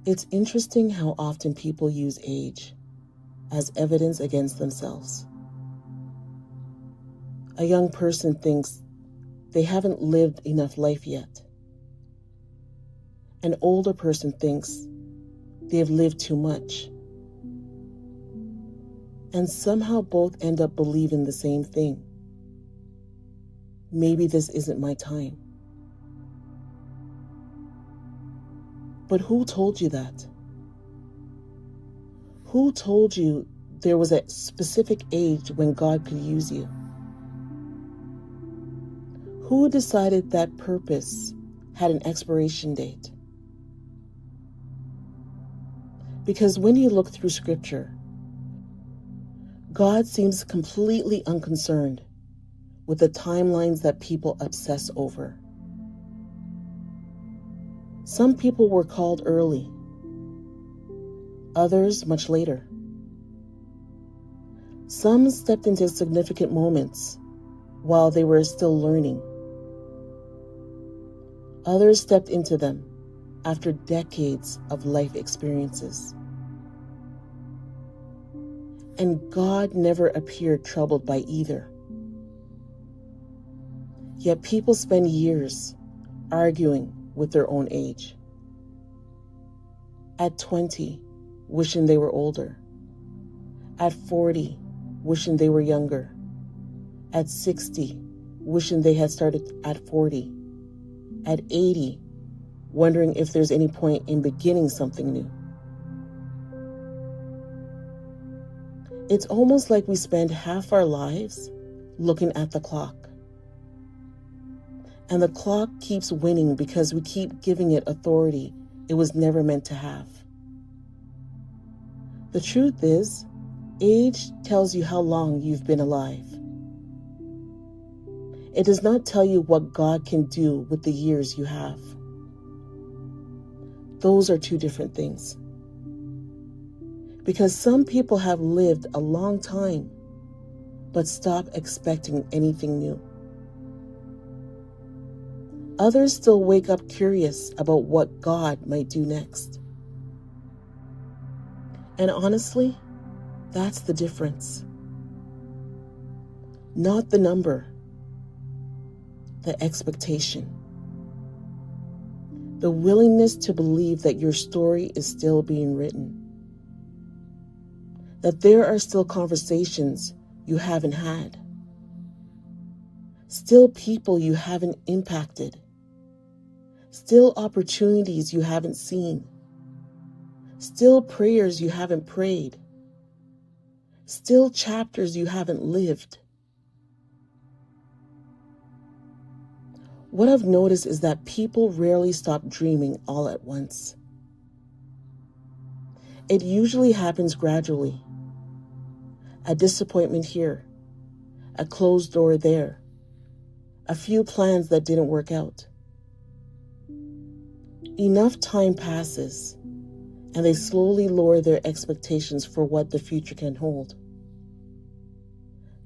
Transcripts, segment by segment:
It's interesting how often people use age as evidence against themselves. A young person thinks they haven't lived enough life yet. An older person thinks they have lived too much. And somehow both end up believing the same thing. Maybe this isn't my time. But who told you that? Who told you there was a specific age when God could use you? Who decided that purpose had an expiration date? Because when you look through Scripture, God seems completely unconcerned with the timelines that people obsess over. Some people were called early, others much later. Some stepped into significant moments while they were still learning. Others stepped into them after decades of life experiences. And God never appeared troubled by either. Yet people spend years arguing with their own age. At 20, wishing they were older. At 40, wishing they were younger. At 60, wishing they had started at 40. At 80, wondering if there's any point in beginning something new. It's almost like we spend half our lives looking at the clock. And the clock keeps winning because we keep giving it authority it was never meant to have. The truth is, age tells you how long you've been alive. It does not tell you what God can do with the years you have. Those are two different things. Because some people have lived a long time, but stop expecting anything new. Others still wake up curious about what God might do next. And honestly, that's the difference. Not the number, the expectation. The willingness to believe that your story is still being written. That there are still conversations you haven't had. Still people you haven't impacted. Still opportunities you haven't seen. Still prayers you haven't prayed. Still chapters you haven't lived. What I've noticed is that people rarely stop dreaming all at once. It usually happens gradually. A disappointment here, a closed door there, a few plans that didn't work out. Enough time passes, and they slowly lower their expectations for what the future can hold.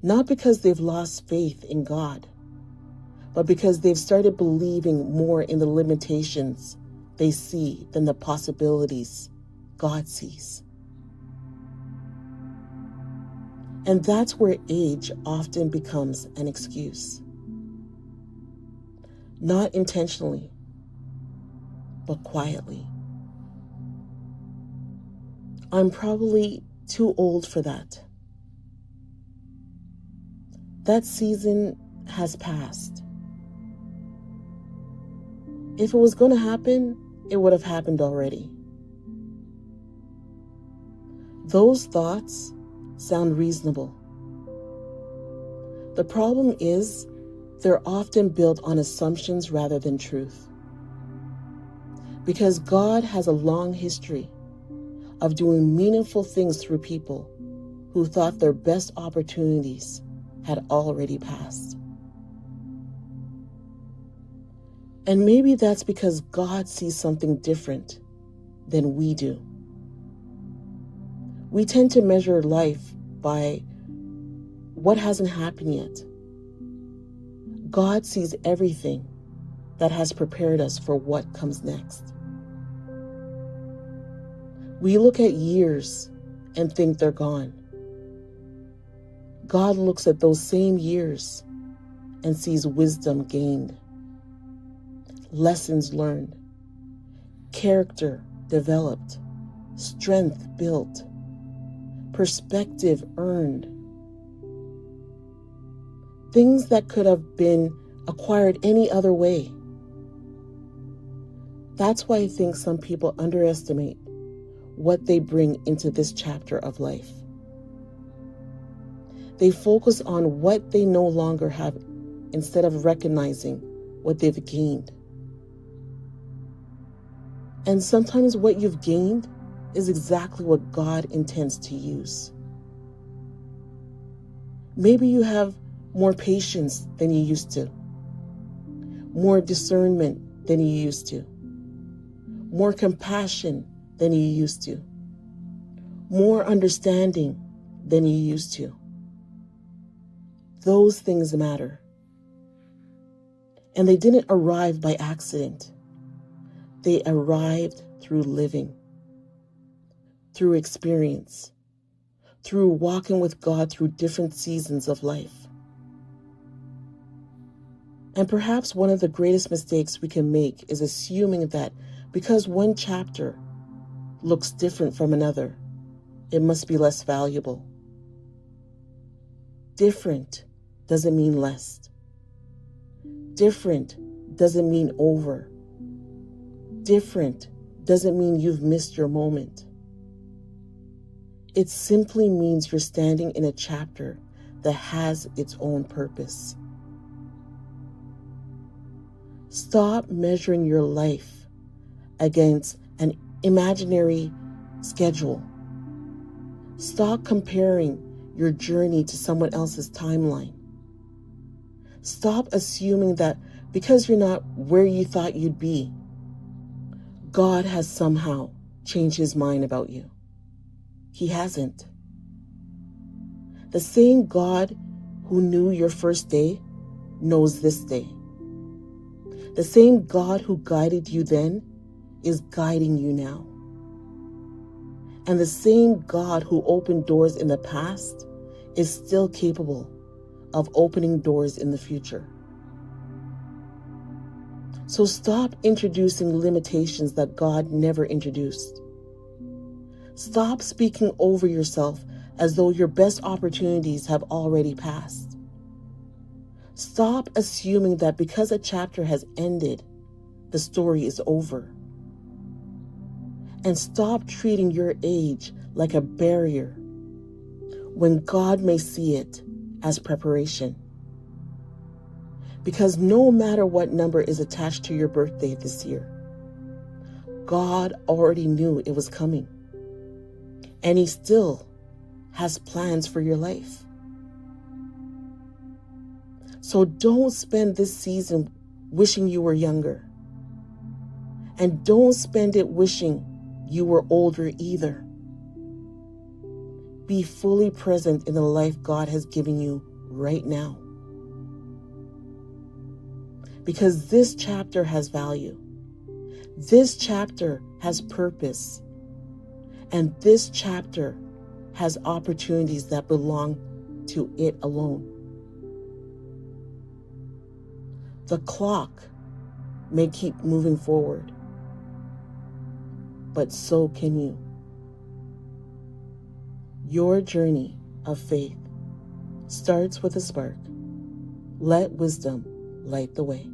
Not because they've lost faith in God, but because they've started believing more in the limitations they see than the possibilities God sees. And that's where age often becomes an excuse. Not intentionally, but quietly. I'm probably too old for that. That season has passed. If it was going to happen, it would have happened already. Those thoughts sound reasonable. The problem is, they're often built on assumptions rather than truth. Because God has a long history of doing meaningful things through people who thought their best opportunities had already passed. And maybe that's because God sees something different than we do. We tend to measure life by what hasn't happened yet. God sees everything that has prepared us for what comes next. We look at years and think they're gone. God looks at those same years and sees wisdom gained, lessons learned, character developed, strength built, perspective earned. Things that could have been acquired any other way. That's why I think some people underestimate what they bring into this chapter of life. They focus on what they no longer have instead of recognizing what they've gained. And sometimes what you've gained is exactly what God intends to use. Maybe you have more patience than you used to, more discernment than you used to, more compassion than you used to, more understanding than you used to. Those things matter. And they didn't arrive by accident. They arrived through living, through experience, through walking with God through different seasons of life. And perhaps one of the greatest mistakes we can make is assuming that because one chapter looks different from another, it must be less valuable. Different doesn't mean less. Different doesn't mean over. Different doesn't mean you've missed your moment. It simply means you're standing in a chapter that has its own purpose. Stop measuring your life against an imaginary schedule. Stop comparing your journey to someone else's timeline. Stop assuming that because you're not where you thought you'd be, God has somehow changed his mind about you. He hasn't. The same God who knew your first day knows this day. The same God who guided you then is guiding you now. And the same God who opened doors in the past is still capable of opening doors in the future. So stop introducing limitations that God never introduced. Stop speaking over yourself as though your best opportunities have already passed. Stop assuming that because a chapter has ended, the story is over. And stop treating your age like a barrier when God may see it as preparation. Because no matter what number is attached to your birthday this year, God already knew it was coming. And he still has plans for your life. So don't spend this season wishing you were younger. And don't spend it wishing you were older either. Be fully present in the life God has given you right now. Because this chapter has value. This chapter has purpose. And this chapter has opportunities that belong to it alone. The clock may keep moving forward, but so can you. Your journey of faith starts with a spark. Let wisdom light the way.